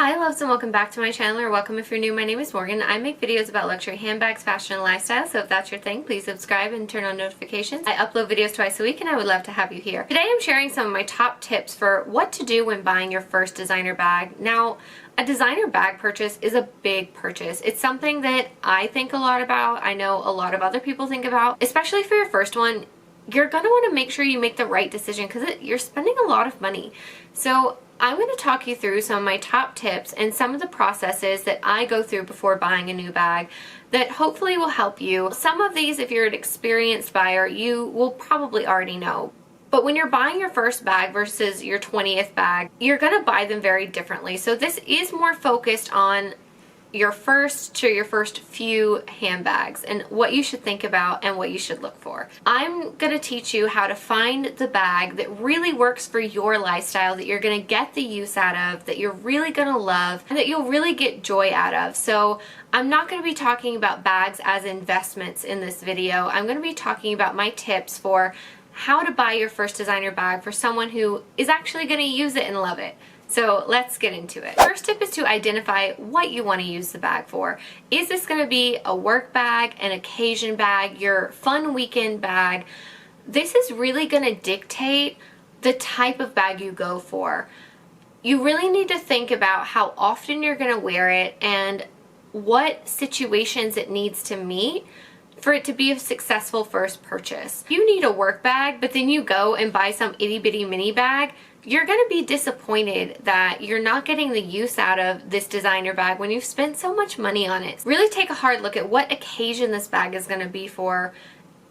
Hi loves, and welcome back to my channel, or welcome if you're new. My name is Morgan. I make videos about luxury handbags, fashion, and lifestyle, so if that's your thing, please subscribe and turn on notifications. I upload videos twice a week and I would love to have you here. Today I'm sharing some of my top tips for what to do when buying your first designer bag. Now, a designer bag purchase is a big purchase. It's something that I think a lot about. I know a lot of other people think about, especially for your first one. You're going to want to make sure you make the right decision because you're spending a lot of money. So I'm going to talk you through some of my top tips and some of the processes that I go through before buying a new bag that hopefully will help you. Some of these, if you're an experienced buyer, you will probably already know. But when you're buying your first bag versus your 20th bag, you're going to buy them very differently. So this is more focused on your first few handbags and what you should think about and what you should look for. I'm going to teach you how to find the bag that really works for your lifestyle, that you're going to get the use out of, that you're really going to love, and that you'll really get joy out of. So I'm not going to be talking about bags as investments in this video. I'm going to be talking about my tips for how to buy your first designer bag for someone who is actually going to use it and love it. So let's get into it. First tip is to identify what you want to use the bag for. Is this going to be a work bag, an occasion bag, your fun weekend bag? This is really going to dictate the type of bag you go for. You really need to think about how often you're going to wear it and what situations it needs to meet for it to be a successful first purchase. If you need a work bag, but then you go and buy some itty bitty mini bag, you're going to be disappointed that you're not getting the use out of this designer bag when you've spent so much money on it. Really take a hard look at what occasion this bag is going to be for,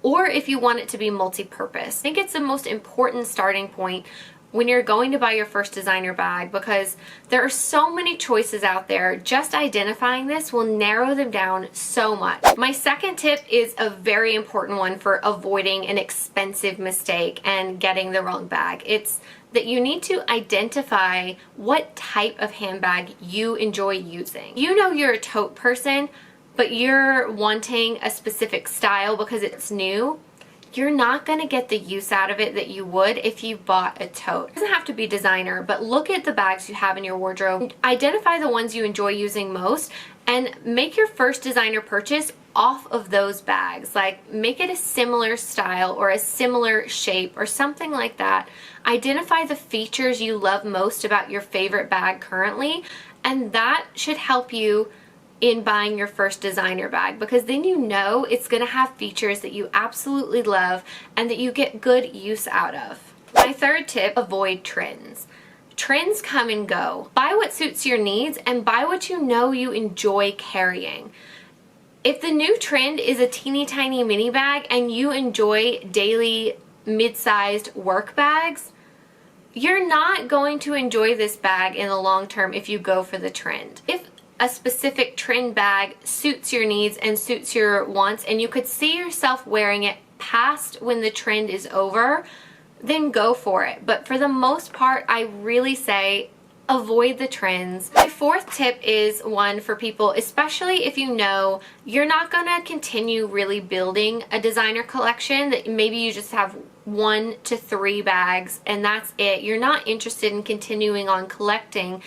or if you want it to be multi-purpose. I think it's the most important starting point when you're going to buy your first designer bag, because there are so many choices out there. Just identifying this will narrow them down so much. My second tip is a very important one for avoiding an expensive mistake and getting the wrong bag. It's that you need to identify what type of handbag you enjoy using. You know you're a tote person, but you're wanting a specific style because it's new. You're not going to get the use out of it that you would if you bought a tote. It doesn't have to be designer, but look at the bags you have in your wardrobe. Identify the ones you enjoy using most and make your first designer purchase off of those bags. Like, make it a similar style or a similar shape or something like that. Identify the features you love most about your favorite bag currently, and that should help you in buying your first designer bag, because then you know it's going to have features that you absolutely love and that you get good use out of. My third tip, avoid trends. Trends come and go. Buy what suits your needs and buy what you know you enjoy carrying. If the new trend is a teeny tiny mini bag and you enjoy daily mid-sized work bags, you're not going to enjoy this bag in the long term if you go for the trend. If a specific trend bag suits your needs and suits your wants and you could see yourself wearing it past when the trend is over, then go for it. But for the most part, I really say avoid the trends. My fourth tip is one for people, especially if you know you're not gonna continue really building a designer collection, that maybe you just have 1 to 3 bags and that's it. You're not interested in continuing on collecting.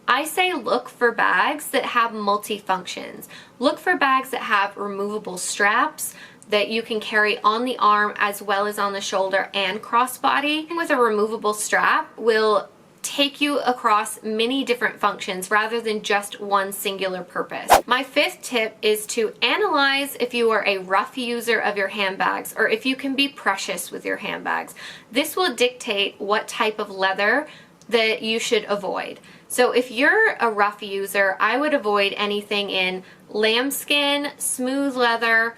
I say look for bags that have multi-functions. Look for bags that have removable straps that you can carry on the arm as well as on the shoulder and crossbody. With a removable strap will take you across many different functions rather than just one singular purpose. My fifth tip is to analyze if you are a rough user of your handbags or if you can be precious with your handbags. This will dictate what type of leather that you should avoid. So if you're a rough user, I would avoid anything in lambskin, smooth leather,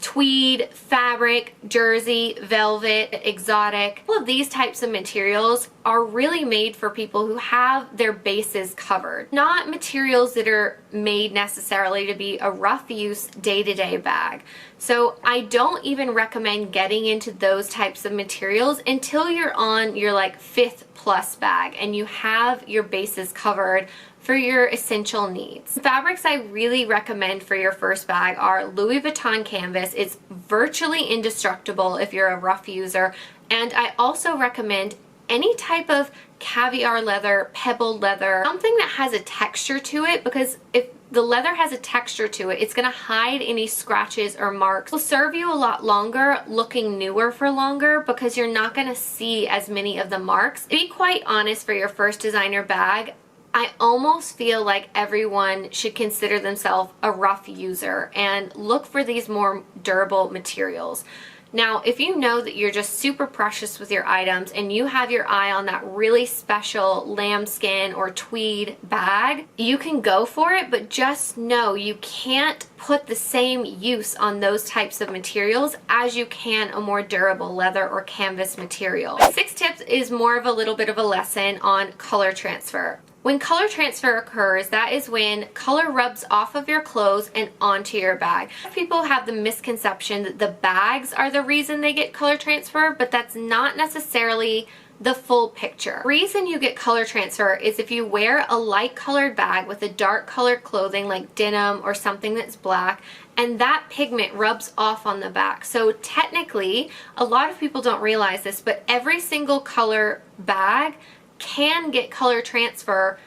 tweed, fabric, jersey, velvet, exotic. All of these types of materials are really made for people who have their bases covered, not materials that are made necessarily to be a rough use day-to-day bag. So I don't even recommend getting into those types of materials until you're on your like 5th plus bag and you have your bases covered for your essential needs. Fabrics I really recommend for your first bag are Louis Vuitton canvas. It's virtually indestructible if you're a rough user, and I also recommend any type of caviar leather, pebbled leather, something that has a texture to it, because if the leather has a texture to it, it's going to hide any scratches or marks. It will serve you a lot longer, looking newer for longer, because you're not going to see as many of the marks. To be quite honest, for your first designer bag, I almost feel like everyone should consider themselves a rough user and look for these more durable materials. Now, if you know that you're just super precious with your items and you have your eye on that really special lambskin or tweed bag, you can go for it, but just know you can't put the same use on those types of materials as you can a more durable leather or canvas material. My 6 tips is more of a little bit of a lesson on color transfer. When color transfer occurs, that is when color rubs off of your clothes and onto your bag. People have the misconception that the bags are the reason they get color transfer, but that's not necessarily the full picture. The reason you get color transfer is if you wear a light colored bag with a dark colored clothing like denim or something that's black, and that pigment rubs off on the back. So technically, a lot of people don't realize this, but every single color bag can get color transfer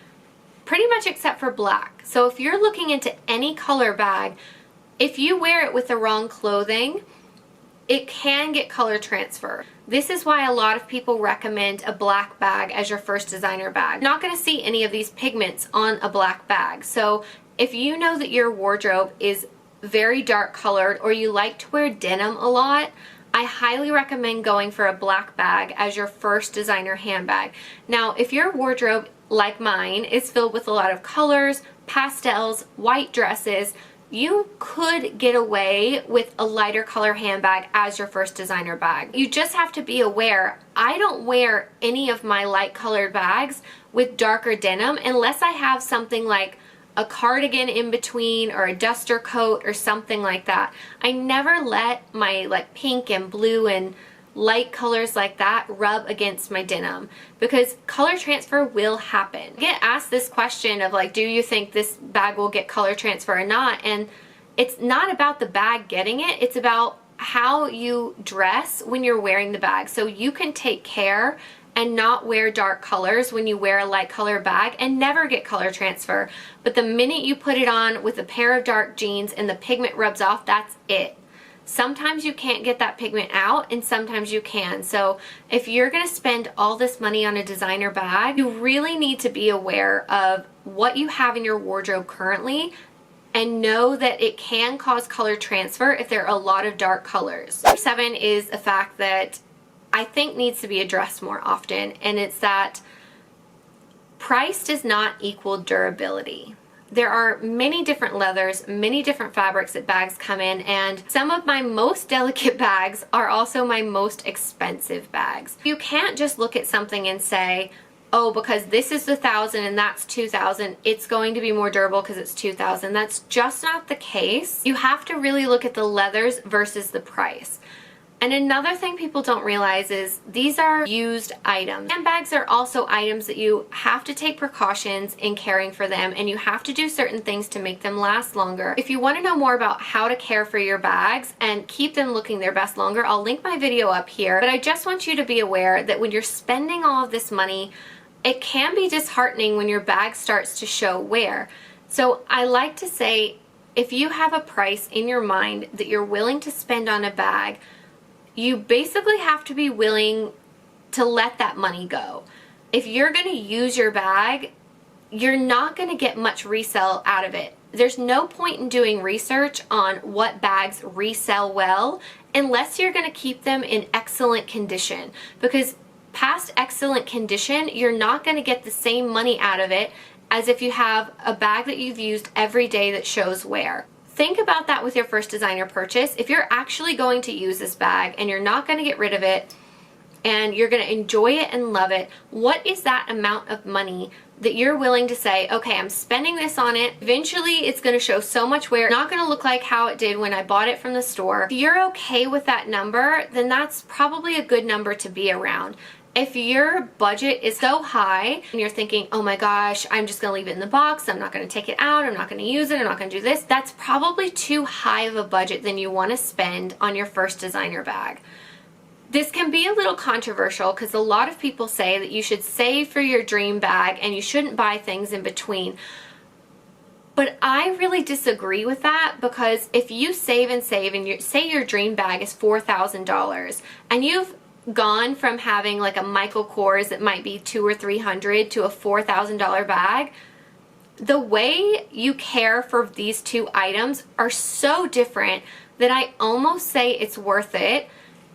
pretty much except for black. So if you're looking into any color bag, if you wear it with the wrong clothing, it can get color transfer. This is why a lot of people recommend a black bag as your first designer bag. You're not going to see any of these pigments on a black bag. So if you know that your wardrobe is very dark colored or you like to wear denim a lot, I highly recommend going for a black bag as your first designer handbag. Now, if your wardrobe, like mine, is filled with a lot of colors, pastels, white dresses, you could get away with a lighter color handbag as your first designer bag. You just have to be aware. I don't wear any of my light colored bags with darker denim unless I have something like a cardigan in between or a duster coat or something like that. I never let my like pink and blue and light colors like that rub against my denim, because color transfer will happen. I get asked this question of like, do you think this bag will get color transfer or not? And it's not about the bag getting it, it's about how you dress when you're wearing the bag. So you can take care and not wear dark colors when you wear a light color bag and never get color transfer. But the minute you put it on with a pair of dark jeans and the pigment rubs off, that's it. Sometimes you can't get that pigment out and sometimes you can. So if you're going to spend all this money on a designer bag, you really need to be aware of what you have in your wardrobe currently and know that it can cause color transfer if there are a lot of dark colors. Number 7 is a fact that I think needs to be addressed more often, and it's that price does not equal durability. There are many different leathers, many different fabrics that bags come in, and some of my most delicate bags are also my most expensive bags. You can't just look at something and say, oh, because this is 1,000 and that's 2,000, it's going to be more durable because it's 2,000. That's just not the case. You have to really look at the leathers versus the price. And another thing people don't realize is these are used items. Handbags are also items that you have to take precautions in caring for them, and you have to do certain things to make them last longer. If you want to know more about how to care for your bags and keep them looking their best longer, I'll link my video up here. But I just want you to be aware that when you're spending all of this money, it can be disheartening when your bag starts to show wear. So I like to say, if you have a price in your mind that you're willing to spend on a bag, you basically have to be willing to let that money go. If you're going to use your bag, you're not going to get much resale out of it. There's no point in doing research on what bags resell well unless you're going to keep them in excellent condition, because past excellent condition, you're not going to get the same money out of it as if you have a bag that you've used every day that shows wear. Think about that with your first designer purchase. If you're actually going to use this bag and you're not going to get rid of it and you're going to enjoy it and love it, what is that amount of money that you're willing to say, okay, I'm spending this on it. Eventually it's going to show so much wear, it's not going to look like how it did when I bought it from the store. If you're okay with that number, then that's probably a good number to be around. If your budget is so high and you're thinking, oh my gosh, I'm just going to leave it in the box, I'm not going to take it out, I'm not going to use it, I'm not going to do this, that's probably too high of a budget than you want to spend on your first designer bag. This can be a little controversial because a lot of people say that you should save for your dream bag and you shouldn't buy things in between. But I really disagree with that, because if you save and save and say your dream bag is $4,000 and you've gone from having like a Michael Kors that might be $200 or $300 to a $4,000 bag, the way you care for these two items are so different that I almost say it's worth it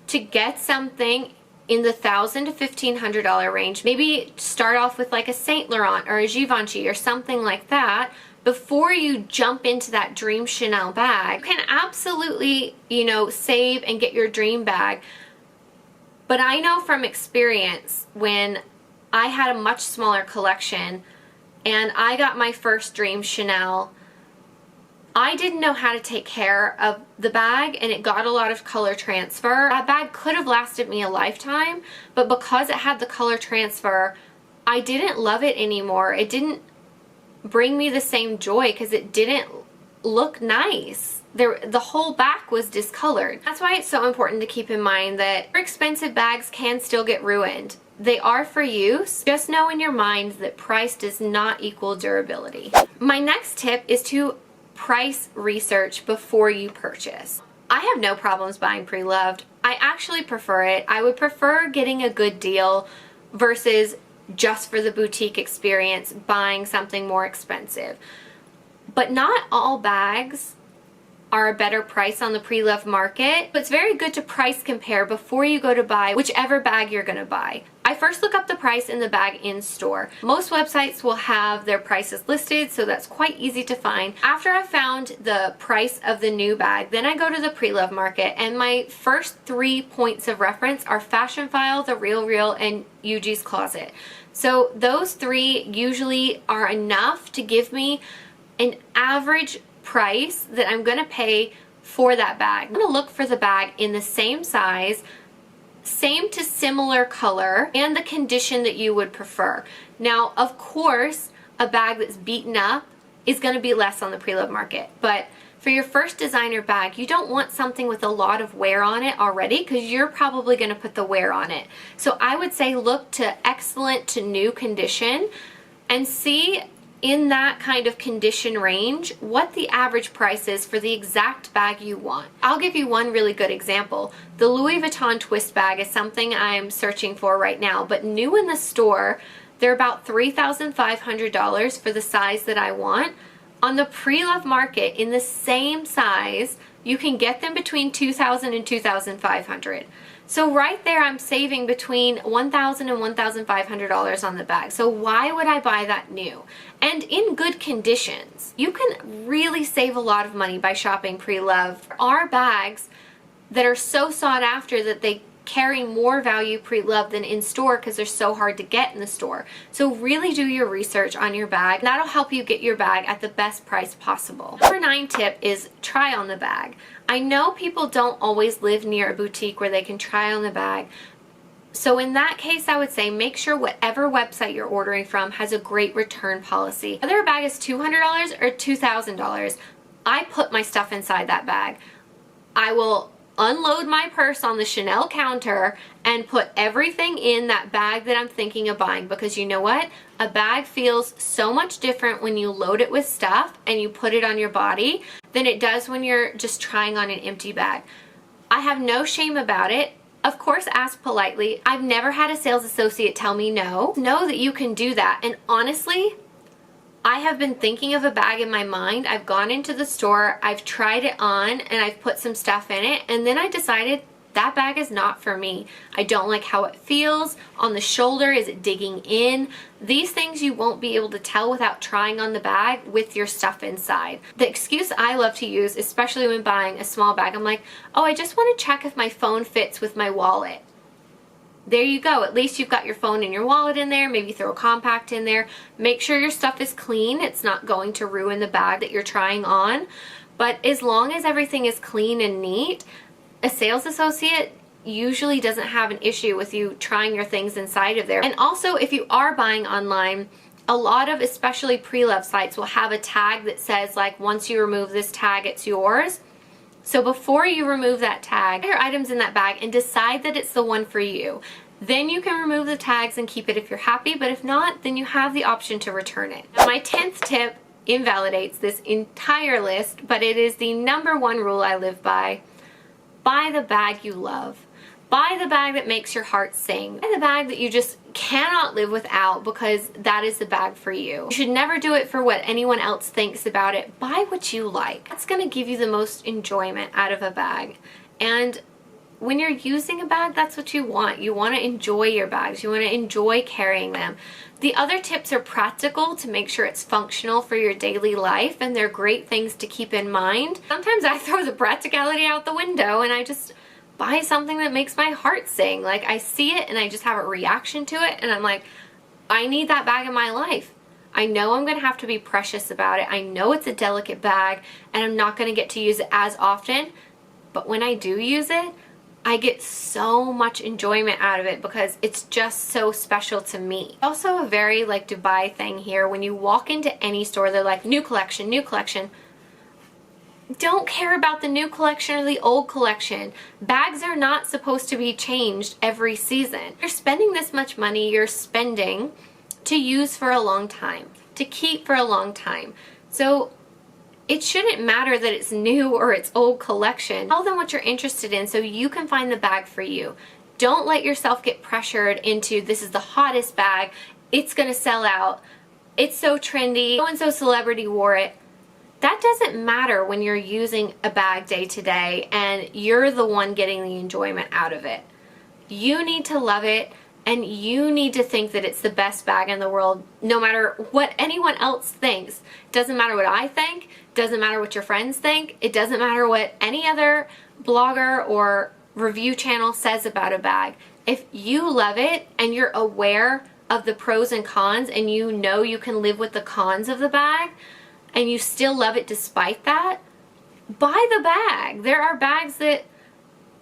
to get something in the $1,000 to $1,500 range. Maybe start off with like a Saint Laurent or a Givenchy or something like that before you jump into that dream Chanel bag. You can absolutely, you know, save and get your dream bag. But I know from experience, when I had a much smaller collection and I got my first dream Chanel, I didn't know how to take care of the bag and it got a lot of color transfer. That bag could have lasted me a lifetime, but because it had the color transfer, I didn't love it anymore. It didn't bring me the same joy because it didn't look nice. The whole back was discolored. That's why it's so important to keep in mind that expensive bags can still get ruined. They are for use. Just know in your mind that price does not equal durability. My next tip is to price research before you purchase. I have no problems buying pre-loved. I actually prefer it. I would prefer getting a good deal versus just for the boutique experience buying something more expensive. But not all bags are a better price on the pre-loved market, but it's very good to price compare before you go to buy whichever bag you're going to buy. I first look up the price in the bag in store. Most websites will have their prices listed, so that's quite easy to find. After I've found the price of the new bag, then I go to the pre-loved market, and my first 3 points of reference are Fashion File, The Real Real, and Yuji's Closet. So those 3 usually are enough to give me an average price that I'm going to pay for that bag. I'm going to look for the bag in the same size, same to similar color, and the condition that you would prefer. Now, of course, a bag that's beaten up is going to be less on the pre-loved market, but for your first designer bag, you don't want something with a lot of wear on it already, because you're probably going to put the wear on it. So I would say look to excellent to new condition and see in that kind of condition range what the average price is for the exact bag you want. I'll give you one really good example. The Louis Vuitton twist bag is something I'm searching for right now, but new in the store, they're about $3,500 for the size that I want. On the pre-loved market, in the same size, you can get them between $2,000 and $2,500. So right there, I'm saving between $1,000 and $1,500 on the bag. So why would I buy that new? And in good conditions. You can really save a lot of money by shopping pre-loved. There are bags that are so sought after that they carry more value pre-loved than in store because they're so hard to get in the store. So really do your research on your bag. That'll help you get your bag at the best price possible. Number 9 tip is try on the bag. I know people don't always live near a boutique where they can try on the bag. So in that case, I would say make sure whatever website you're ordering from has a great return policy. Whether a bag is $200 or $2,000, I put my stuff inside that bag. I will unload my purse on the Chanel counter and put everything in that bag that I'm thinking of buying, because you know what? A bag feels so much different when you load it with stuff and you put it on your body than it does when you're just trying on an empty bag. I have no shame about it. Of course, ask politely. I've never had a sales associate tell me no. Know that you can do that. And honestly, I have been thinking of a bag in my mind. I've gone into the store, I've tried it on, and I've put some stuff in it, and then I decided that bag is not for me. I don't like how it feels on the shoulder. Is it digging in? These things you won't be able to tell without trying on the bag with your stuff inside. The excuse I love to use, especially when buying a small bag, I'm like, oh, I just want to check if my phone fits with my wallet. There you go. At least you've got your phone and your wallet in there. Maybe throw a compact in there. Make sure your stuff is clean. It's not going to ruin the bag that you're trying on. But as long as everything is clean and neat, a sales associate usually doesn't have an issue with you trying your things inside of there. And also, if you are buying online, a lot of especially pre-loved sites will have a tag that says like, once you remove this tag, it's yours. So before you remove that tag, put your items in that bag and decide that it's the one for you. Then you can remove the tags and keep it if you're happy, but if not, then you have the option to return it. Now, my 10th tip invalidates this entire list, but it is the #1 rule I live by. Buy the bag you love. Buy the bag that makes your heart sing. Buy the bag that you just cannot live without, because that is the bag for you. You should never do it for what anyone else thinks about it. Buy what you like. That's going to give you the most enjoyment out of a bag. And when you're using a bag, that's what you want. You want to enjoy your bags. You want to enjoy carrying them. The other tips are practical to make sure it's functional for your daily life, and they're great things to keep in mind. Sometimes I throw the practicality out the window and I just buy something that makes my heart sing. Like, I see it and I just have a reaction to it and I'm like, I need that bag in my life. I know I'm going to have to be precious about it. I know it's a delicate bag and I'm not going to get to use it as often, but when I do use it, I get so much enjoyment out of it because it's just so special to me. Also a very like Dubai thing here. When you walk into any store, they're like, new collection, new collection. Don't care about the new collection or the old collection. Bags are not supposed to be changed every season. You're spending this much money, you're spending to use for a long time, to keep for a long time. So it shouldn't matter that it's new or it's old collection. Tell them what you're interested in so you can find the bag for you. Don't let yourself get pressured into, this is the hottest bag, it's gonna sell out, it's so trendy, so-and-so celebrity wore it. That doesn't matter when you're using a bag day to day and you're the one getting the enjoyment out of it. You need to love it and you need to think that it's the best bag in the world, no matter what anyone else thinks. Doesn't matter what I think, doesn't matter what your friends think, it doesn't matter what any other blogger or review channel says about a bag. If you love it and you're aware of the pros and cons and you know you can live with the cons of the bag, and you still love it despite that, buy the bag. There are bags that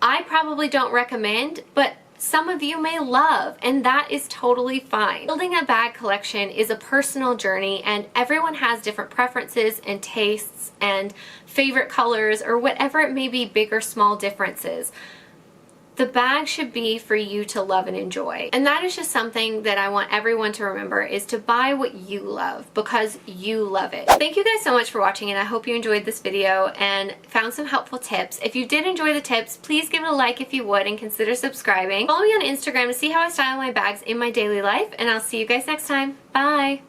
I probably don't recommend, but some of you may love, and that is totally fine. Building a bag collection is a personal journey, and everyone has different preferences and tastes and favorite colors or whatever it may be, big or small differences. The bag should be for you to love and enjoy. And that is just something that I want everyone to remember, is to buy what you love because you love it. Thank you guys so much for watching, and I hope you enjoyed this video and found some helpful tips. If you did enjoy the tips, please give it a like if you would and consider subscribing. Follow me on Instagram to see how I style my bags in my daily life, and I'll see you guys next time. Bye!